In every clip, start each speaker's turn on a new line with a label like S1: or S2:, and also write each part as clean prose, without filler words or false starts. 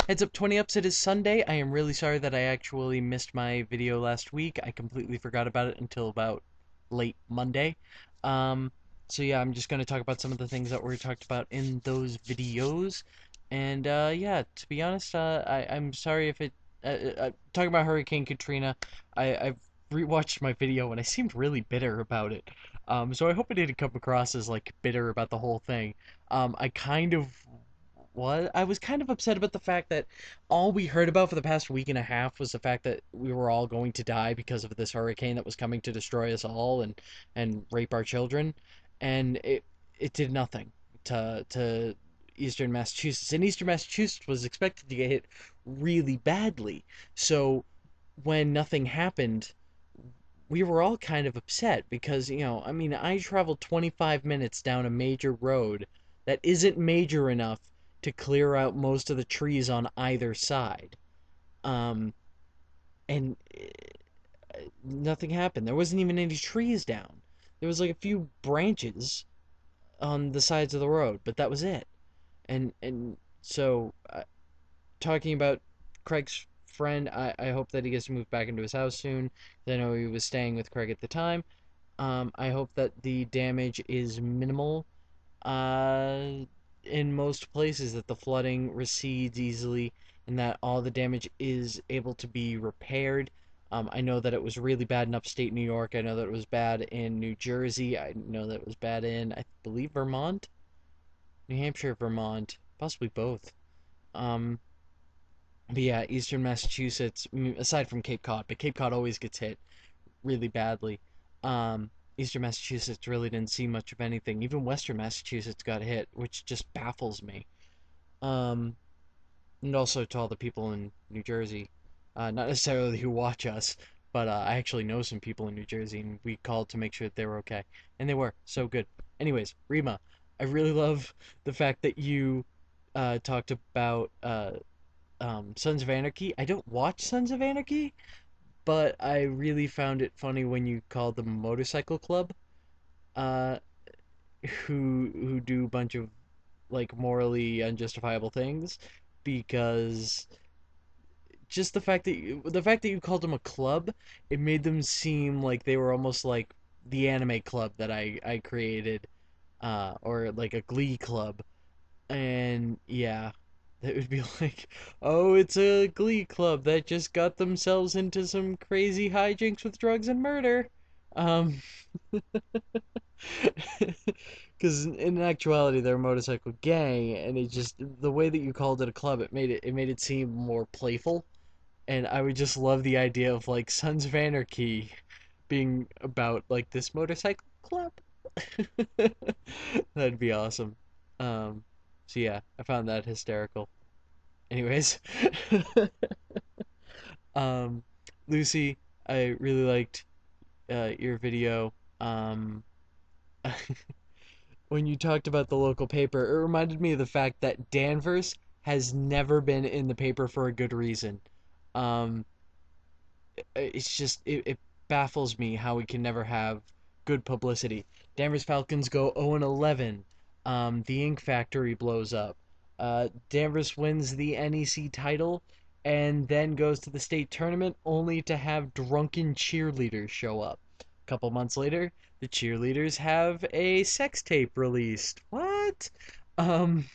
S1: Heads up 20 ups, it is Sunday. I am really sorry that I actually missed my video last week. I completely forgot about it until about late Monday. Um, so yeah, I'm just going to talk about some of the things that were talked about in those videos. And yeah, to be honest, I'm sorry if talking about Hurricane Katrina, I've rewatched my video and I seemed really bitter about it. So I hope I didn't come across as like bitter about the whole thing. I kind of I was kind of upset about the fact that all we heard about for the past week and a half was the fact that we were all going to die because of this hurricane that was coming to destroy us all and rape our children, and it did nothing to Eastern Massachusetts. And Eastern Massachusetts was expected to get hit really badly. So when nothing happened, we were all kind of upset because, I mean, I traveled 25 minutes down a major road that isn't major enough to clear out most of the trees on either side. Um, and nothing happened. There wasn't even any trees down. There was like a few branches on the sides of the road, but that was it. And so talking about Craig's friend, I hope that he gets to move back into his house soon. I know he was staying with Craig at the time. I hope that the damage is minimal in most places, that the flooding recedes easily, and that all the damage is able to be repaired. I know that it was really bad in upstate New York. I know that it was bad in New Jersey. I know that it was bad in, I believe, Vermont, New Hampshire, Vermont, possibly both. Um, but yeah, Eastern Massachusetts, aside from Cape Cod, but Cape Cod always gets hit really badly. Um, Eastern Massachusetts really didn't see much of anything. Even Western Massachusetts got hit, which just baffles me. Um, and also to all the people in New Jersey, not necessarily who watch us, but I actually know some people in New Jersey, and we called to make sure that they were okay, and they were so good. Anyways, Rima, I really love the fact that you talked about Sons of Anarchy. I don't watch Sons of Anarchy, but I really found it funny when you called them a motorcycle club, uh, who do a bunch of like morally unjustifiable things, because just the fact that you called them a club, it made them seem like they were almost like the anime club that I created, or like a glee club. And yeah, that would be like, oh, it's a glee club that just got themselves into some crazy hijinks with drugs and murder. Um, because in actuality they're a motorcycle gang, and it just the way that you called it a club, it made it seem more playful, and I would just love the idea of like Sons of Anarchy being about like this motorcycle club. That'd be awesome. Um, so yeah, I found that hysterical. Anyways, um, Lucy, I really liked your video. Um, when you talked about the local paper, it reminded me of the fact that Danvers has never been in the paper for a good reason. Um, it baffles me how we can never have good publicity. Danvers Falcons go 0-11. The ink factory blows up. Danvers wins the NEC title and then goes to the state tournament only to have drunken cheerleaders show up. A couple months later, the cheerleaders have a sex tape released. What? Um,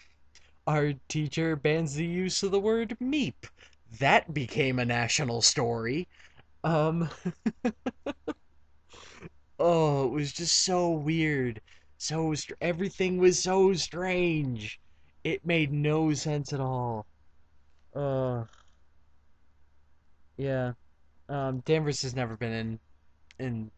S1: our teacher bans the use of the word meep. That became a national story. Um, oh, it was just so weird. Everything was so strange. It made no sense at all. Uh, yeah. Danvers has never been in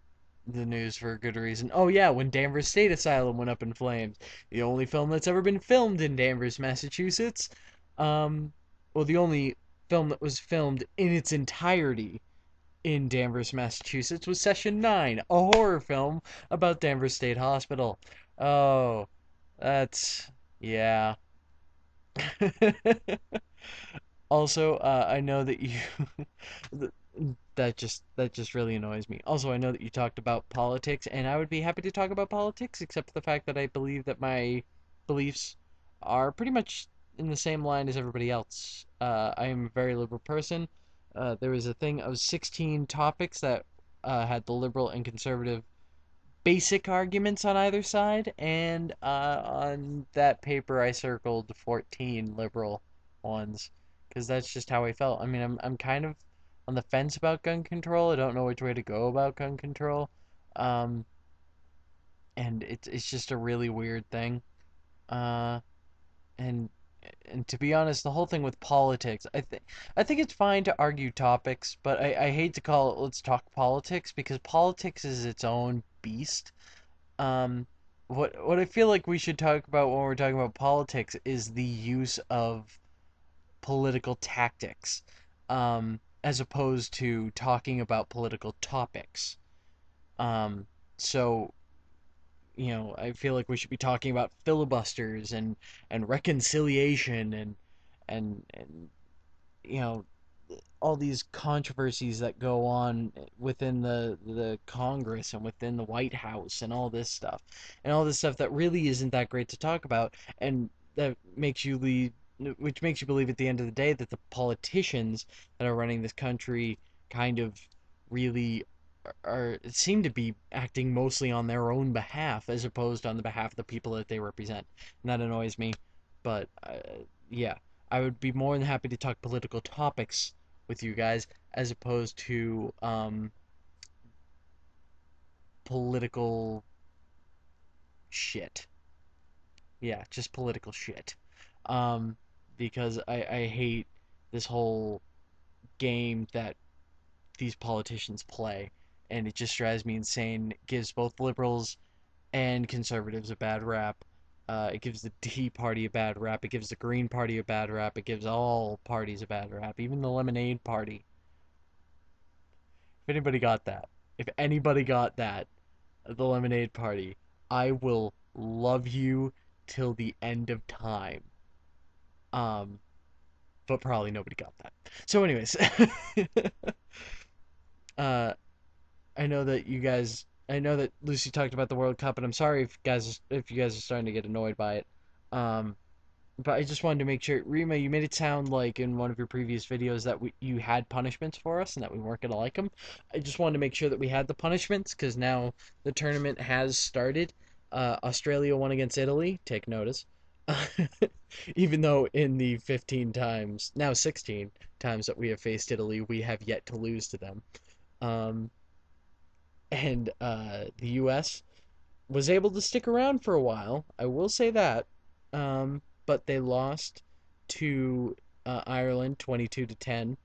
S1: the news for a good reason. Oh yeah, when Danvers State Asylum went up in flames, the only film that's ever been filmed in Danvers, Massachusetts. Um, well, the only film that was filmed in its entirety in Danvers, Massachusetts was Session 9, a horror film about Danvers State Hospital. Oh, that's yeah. Also, I know that you that just really annoys me. Also, I know that you talked about politics, and I would be happy to talk about politics, except for the fact that I believe that my beliefs are pretty much in the same line as everybody else. I am a very liberal person. There was a thing of 16 topics that had the liberal and conservative basic arguments on either side, and on that paper I circled 14 liberal ones because that's just how I felt. I mean, I'm kind of on the fence about gun control. I don't know which way to go about gun control. Um, and it's just a really weird thing. Uh, and and to be honest, the whole thing with politics, I think it's fine to argue topics, but I hate to call it let's talk politics because politics is its own beast. Um, what I feel like we should talk about when we're talking about politics is the use of political tactics, as opposed to talking about political topics. Um, so I feel like we should be talking about filibusters and reconciliation and you know all these controversies that go on within the Congress and within the White House and all this stuff that really isn't that great to talk about, and that makes you lead which makes you believe at the end of the day that the politicians that are running this country kind of really are seem to be acting mostly on their own behalf as opposed on the behalf of the people that they represent, and that annoys me. But yeah, I would be more than happy to talk political topics with you guys as opposed to political shit. Yeah, just political shit. Um, because I hate this whole game that these politicians play, and it just drives me insane. It gives both liberals and conservatives a bad rap. It gives the Tea Party a bad rap. It gives the Green Party a bad rap. It gives all parties a bad rap, even the Lemonade Party. If anybody got that, if anybody got that, the Lemonade Party, I will love you till the end of time. Um, but probably nobody got that. So, anyways, uh, I know that Lucy talked about the World Cup, and I'm sorry if you guys are starting to get annoyed by it. Um, but I just wanted to make sure, Rima, you made it sound like in one of your previous videos that you had punishments for us and that we weren't gonna like them. I just wanted to make sure that we had the punishments because now the tournament has started. Australia won against Italy. Take notice. Even though in the 15 times, now 16 times that we have faced Italy, we have yet to lose to them. Um, and the U.S. was able to stick around for a while. I will say that. But they lost to Ireland 22-10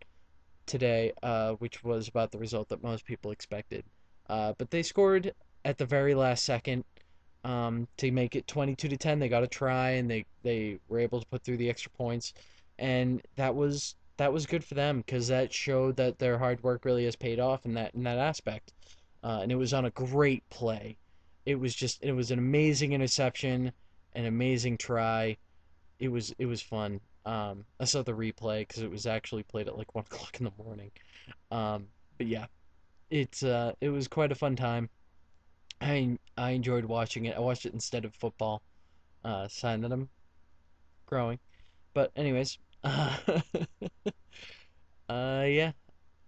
S1: today, which was about the result that most people expected. But they scored at the very last second to make it 22-10. They got a try and they were able to put through the extra points, and that was good for them because that showed that their hard work really has paid off in that aspect. And it was on a great play. It was an amazing interception, an amazing try. It was fun. I saw the replay because it was actually played at like 1 o'clock in the morning. But yeah, it was quite a fun time. I enjoyed watching it. I watched it instead of football. Sign that I'm growing. But anyways, yeah.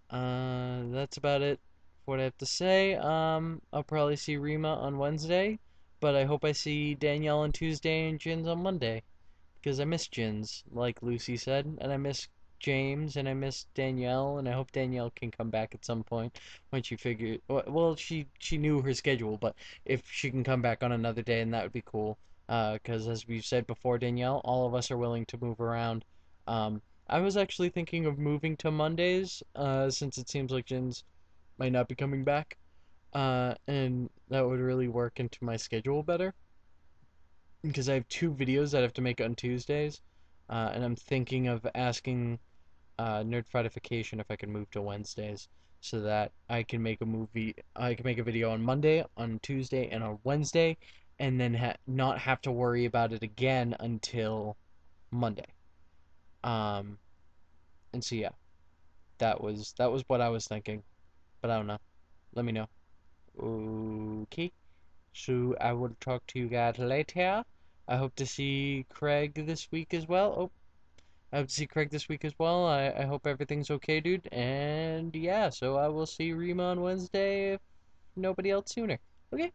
S1: That's about it for what I have to say. I'll probably see Rima on Wednesday, but I hope I see Danielle on Tuesday and Jins on Monday because I miss Jins, like Lucy said, and I miss James and I miss Danielle, and I hope Danielle can come back at some point when she figure. Well, she knew her schedule, but if she can come back on another day, and that would be cool. Because as we've said before, Danielle, all of us are willing to move around. I was actually thinking of moving to Mondays, since it seems like Jins might not be coming back, and that would really work into my schedule better because I have two videos that I have to make on Tuesdays, and I'm thinking of asking Nerdfightification if I can move to Wednesdays so that I can make a video on Monday, on Tuesday, and on Wednesday, and then not have to worry about it again until Monday. Um, and so yeah, that was what I was thinking, but I don't know. Let me know. Okay. So I will talk to you guys later. I hope to see Craig this week as well. Oh, I hope to see Craig this week as well. I hope everything's okay, dude. And yeah, so I will see Rima on Wednesday if nobody else sooner. Okay.